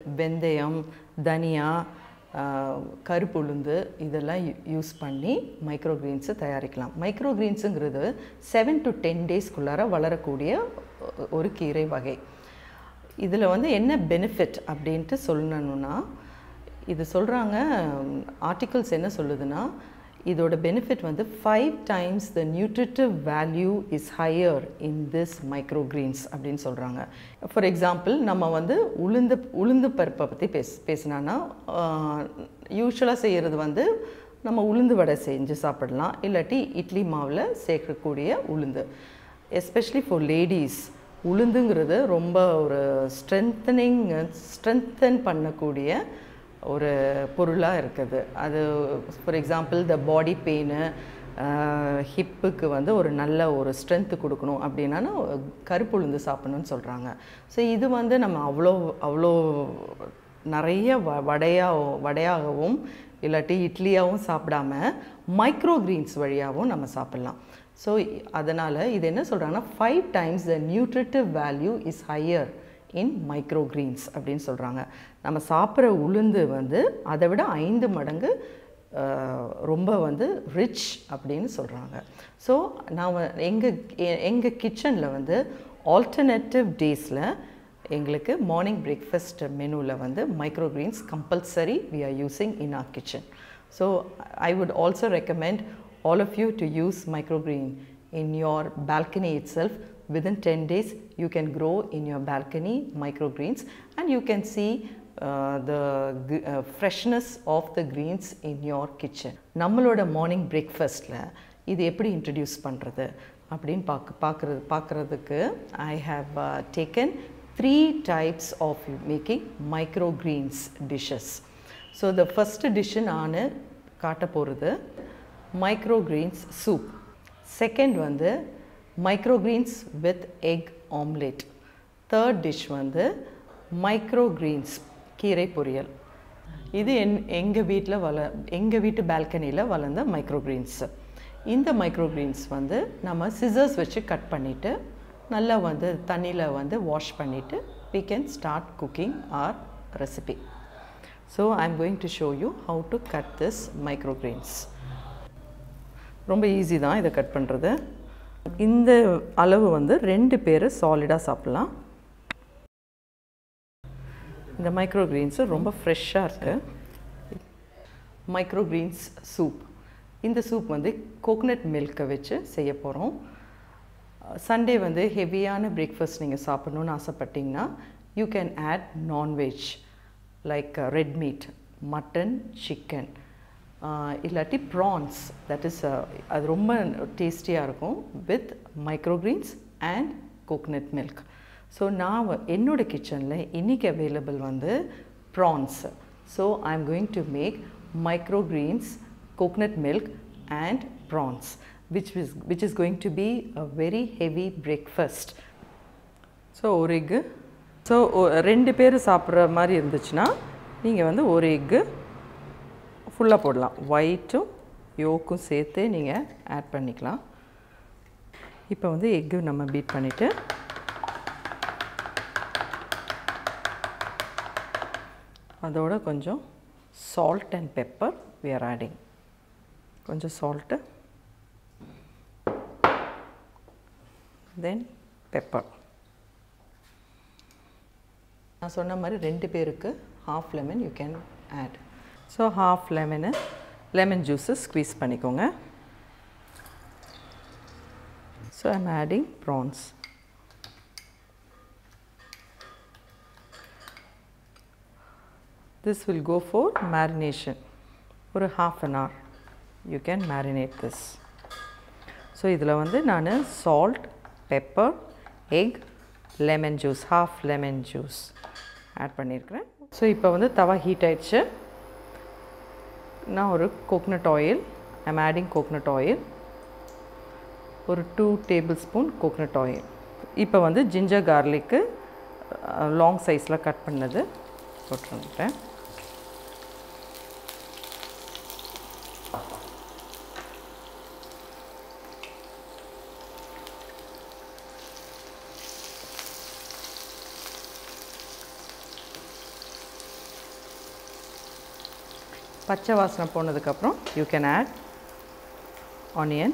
வெந்தயம், தனியா, கருப்புளுந்து இதெல்லாம் யூஸ் பண்ணி மைக்ரோகிரீன்ஸை தயாரிக்கலாம். மைக்ரோகிரீன்ஸுங்கிறது 7 to 10 டேஸ்க்குள்ளார வளரக்கூடிய ஒரு கீரை வகை. இதில் வந்து என்ன பெனிஃபிட் அப்படின்ட்டு சொல்லணுன்னா, இது சொல்கிறாங்க, ஆர்டிகல்ஸ் என்ன சொல்லுதுன்னா, இதோட பெனிஃபிட் வந்து 5 times the nutritive value is higher in this microgreens அப்படின்னு சொல்கிறாங்க. ஃபார் எக்ஸாம்பிள், நம்ம வந்து உளுந்து பருப்பை பற்றி பேசினான்னா, யூஸ்வலாக செய்கிறது வந்து நம்ம உளுந்து வடை செஞ்சு சாப்பிடலாம், இல்லாட்டி இட்லி மாவில் சேர்க்கக்கூடிய உளுந்து. எஸ்பெஷலி ஃபார் லேடிஸ், உளுந்துங்கிறது ரொம்ப ஒரு ஸ்ட்ரென்தன் பண்ணக்கூடிய ஒரு பொருளாக இருக்குது. அது for example the body pain, ஹிப்புக்கு வந்து ஒரு நல்ல ஒரு ஸ்ட்ரென்த்து கொடுக்கணும் அப்படின்னா கருப்புளுந்து சாப்பிடணும்னு சொல்கிறாங்க. ஸோ இது வந்து நம்ம அவ்வளோ நிறைய வடையாகவும் இல்லாட்டி இட்லியாகவும் சாப்பிடாம மைக்ரோகிரீன்ஸ் வழியாகவும் நம்ம சாப்பிட்லாம். ஸோ அதனால் இது என்ன சொல்கிறாங்கன்னா, 5 times the nutritive value is higher in microgreens அப்படின்னு சொல்கிறாங்க. நம்ம சாப்பிட்ற உளுந்து வந்து அதை விட 5 மடங்கு ரொம்ப வந்து ரிச் அப்படின்னு சொல்கிறாங்க. ஸோ நான் எங்கள் கிச்சனில் வந்து ஆல்டர்னேட்டிவ் டேஸில் எங்களுக்கு மார்னிங் பிரேக்ஃபாஸ்ட் மெனுவில் வந்து microgreens compulsory we are using in our kitchen. So I would also recommend all of you to use microgreen in your balcony itself. Within 10 days you can grow in your balcony microgreens and you can see the freshness of the greens in your kitchen. நம்மளோட morning பிரேக்ஃபாஸ்ட்டில் இது எப்படி introduce பண்ணுறது அப்படின்னு பார்க்குறதுக்கு I have taken 3 types of making microgreens dishes. So the first dish நான் காட்ட போகிறது microgreens soup. Second வந்து microgreens with egg omelette. Third dish வந்து microgreens கீரை பொரியல். இது எங்கள் வீட்டு பால்கனியில் வளர்ந்த மைக்ரோகிரீன்ஸ். இந்த மைக்ரோகிரீன்ஸ் வந்து நம்ம சிசர்ஸ் வச்சு கட் பண்ணிவிட்டு நல்லா வந்து தண்ணியில் வந்து வாஷ் பண்ணிவிட்டு we can start cooking our recipe. So I am going to show you how to cut this microgreens. ரொம்ப ஈஸி தான் இதை கட் பண்ணுறது. இந்த அளவு வந்து 2 பேர் சாலிடாக சாப்பிட்லாம். இந்த மைக்ரோகிரீன்ஸு ரொம்ப ஃப்ரெஷ்ஷாக இருக்குது. Microgreens soup. இந்த சூப் வந்து கோகனட் மில்க்கை வச்சு செய்ய போகிறோம். சண்டே வந்து ஹெவியான பிரேக்ஃபாஸ்ட் நீங்கள் சாப்பிட்ணுன்னு ஆசைப்பட்டிங்கன்னா you can add non veg like red meat, mutton, chicken, இல்லாட்டி ப்ரான்ஸ். தட் இஸ் அது ரொம்ப டேஸ்டியாக இருக்கும் with microgreens and coconut milk. So நான் என்னோட கிச்சனில் இன்றைக்கி அவைலபிள் வந்து prawns. So I am going to make microgreens, coconut milk and prawns which is going to be a very heavy breakfast. So ஒரு எக்கு. ஸோ 2 பேர் சாப்பிட்ற மாதிரி இருந்துச்சுன்னா நீங்கள் வந்து ஒரு எக்கு ஃபுல்லாக போடலாம். ஒயிட்டும் யோக்கும் சேர்த்து நீங்கள் ஆட் பண்ணிக்கலாம். இப்போ வந்து எக்கு நம்ம பீட் பண்ணிவிட்டு அதோட கொஞ்சம் salt and pepper we are adding. கொஞ்சம் சால்ட்டு, தென் பெப்பர். நான் சொன்ன மாதிரி 2 பேருக்கு half lemon you can add. So half lemon ஜூஸை ஸ்க்வீஸ் பண்ணிக்கோங்க. So I am adding prawns. This will go for marination. ஒரு half an hour you can marinate this. So இதில் வந்து நான் salt, pepper, egg, lemon juice, half lemon juice add பண்ணியிருக்கிறேன். So இப்போ வந்து தவா ஹீட் ஆயிடுச்சு. நான் ஒரு coconut oil, I am adding coconut oil, ஒரு 2 tablespoon கோகனட் ஆயில். இப்போ வந்து ஜிஞ்சர் கார்லிக்கு லாங் சைஸில் கட் பண்ணது போட்டுருந்துட்டேன். பச்சை வாசனை போனதுக்கப்புறம் you can add onion.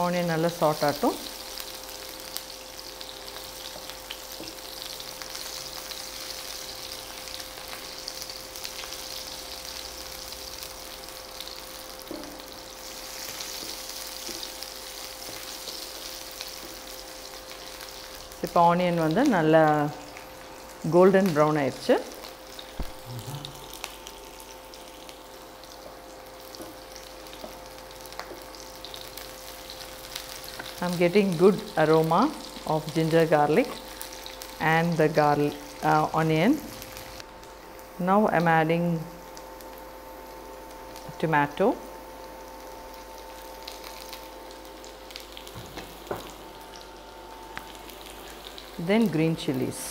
Onion நல்லா சாட் ஆகட்டும். இப்போ ஆனியன் வந்து நல்லா கோல்டன் ப்ரௌன் ஆயிடுச்சு. I'm getting good aroma of ginger garlic and the onion. Now I'm adding tomato. Then green chilies.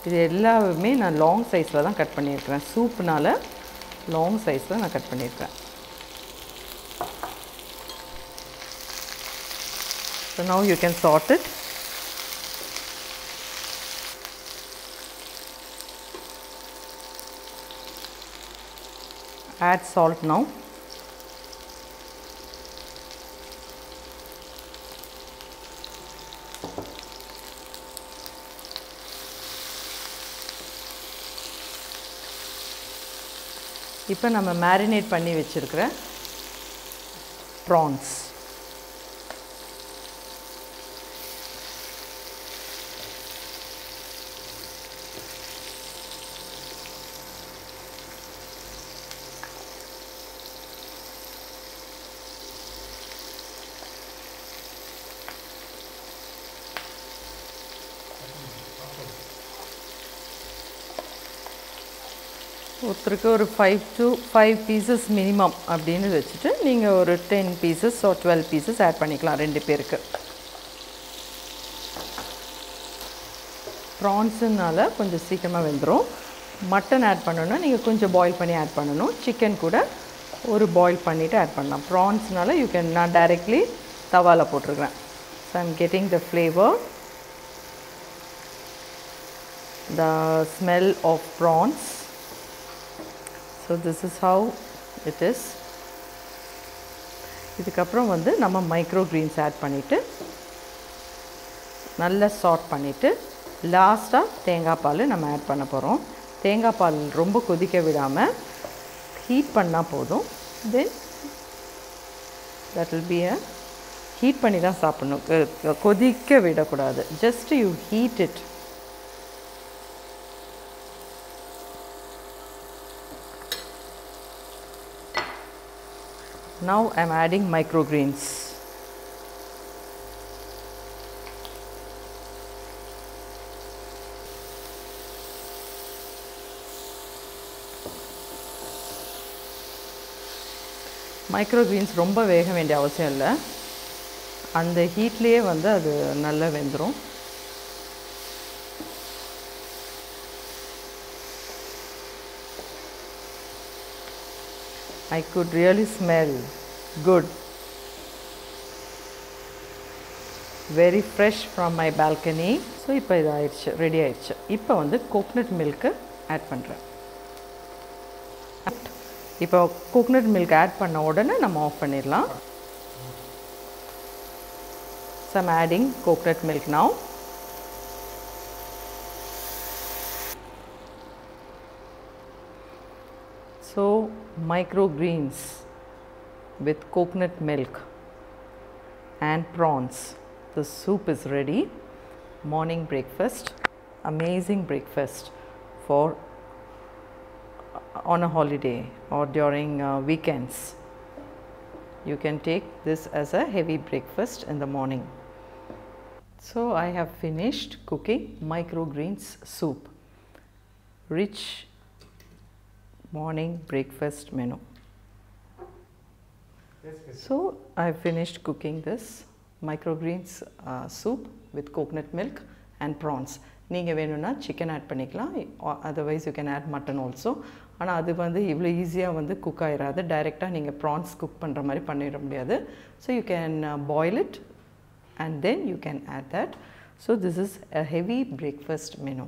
இது எல்லாமே நான் லாங் சைஸில் தான் கட் பண்ணியிருக்கிறேன். சூப்னால லாங் சைஸில் நான் கட் பண்ணியிருக்கேன். So now you can sort it. Add salt now. இப்போ நம்ம மேரினேட் பண்ணி வச்சிருக்கிற prawns. ஒருத்தருக்கு ஒரு 5 பீசஸ் மினிமம் அப்படின்னு வச்சுட்டு நீங்கள் ஒரு 10 பீசஸ் or 12 பீசஸ் ஆட் பண்ணிக்கலாம் 2 பேருக்கு. ப்ரான்ஸுனால கொஞ்சம் சீக்கிரமாக வெந்துடும். மட்டன் ஆட் பண்ணணுன்னா நீங்கள் கொஞ்சம் பாயில் பண்ணி ஆட் பண்ணணும். சிக்கன் கூட ஒரு பாயில் பண்ணிவிட்டு ஆட் பண்ணலாம். ப்ரான்ஸ்னால நான் டைரெக்ட்லி தவாவில் போட்டிருக்கிறேன். So I'm getting the flavour, the smell of prawns. So this is how it is. இதுக்கப்புறம் வந்து நம்ம microgreens ஆட் பண்ணிவிட்டு நல்லா சாட் பண்ணிவிட்டு லாஸ்ட்டாக தேங்காய் பால் நம்ம ஆட் பண்ண போகிறோம். தேங்காய் பால் ரொம்ப கொதிக்க விடாமல் ஹீட் பண்ணால் போதும். தென் that will be ஹீட் பண்ணி தான் சாப்பிட்ணும், கொதிக்க விடக்கூடாது. Just you heat it. Now I am adding microgreens. Microgreens ரொம்ப வேக வேண்டிய அவசியம் இல்லை. அந்த ஹீட்லேயே வந்து அது நல்லா வெந்துடும். I could really smell good, very fresh from my balcony. So இப்போ இது ஆயிடுச்சு, ரெடி ஆயிடுச்சு. இப்போ வந்து கோகனட் மில்க்கு ஆட் பண்ணுறேன். இப்போ கோகனட் மில்க் ஆட் பண்ண உடனே நம்ம ஆஃப் பண்ணிடலாம். So I'm adding coconut milk now. So microgreens with coconut milk and prawns. The soup is ready. Morning breakfast, amazing breakfast for on a holiday or during weekends. You can take this as a heavy breakfast in the morning. So I have finished cooking microgreens soup. Rich morning breakfast menu. So I finished cooking this microgreens soup with coconut milk and prawns. நீங்கள் வேணும்னா chicken add பண்ணிக்கலாம், otherwise you can add mutton also. ஆனால் அது வந்து இவ்வளோ ஈஸியாக வந்து cook ஆகிடாது. டைரெக்டாக நீங்கள் ப்ரான்ஸ் குக் பண்ணுற மாதிரி பண்ணிட முடியாது. So you can boil it and then you can add that. So this is a heavy breakfast menu.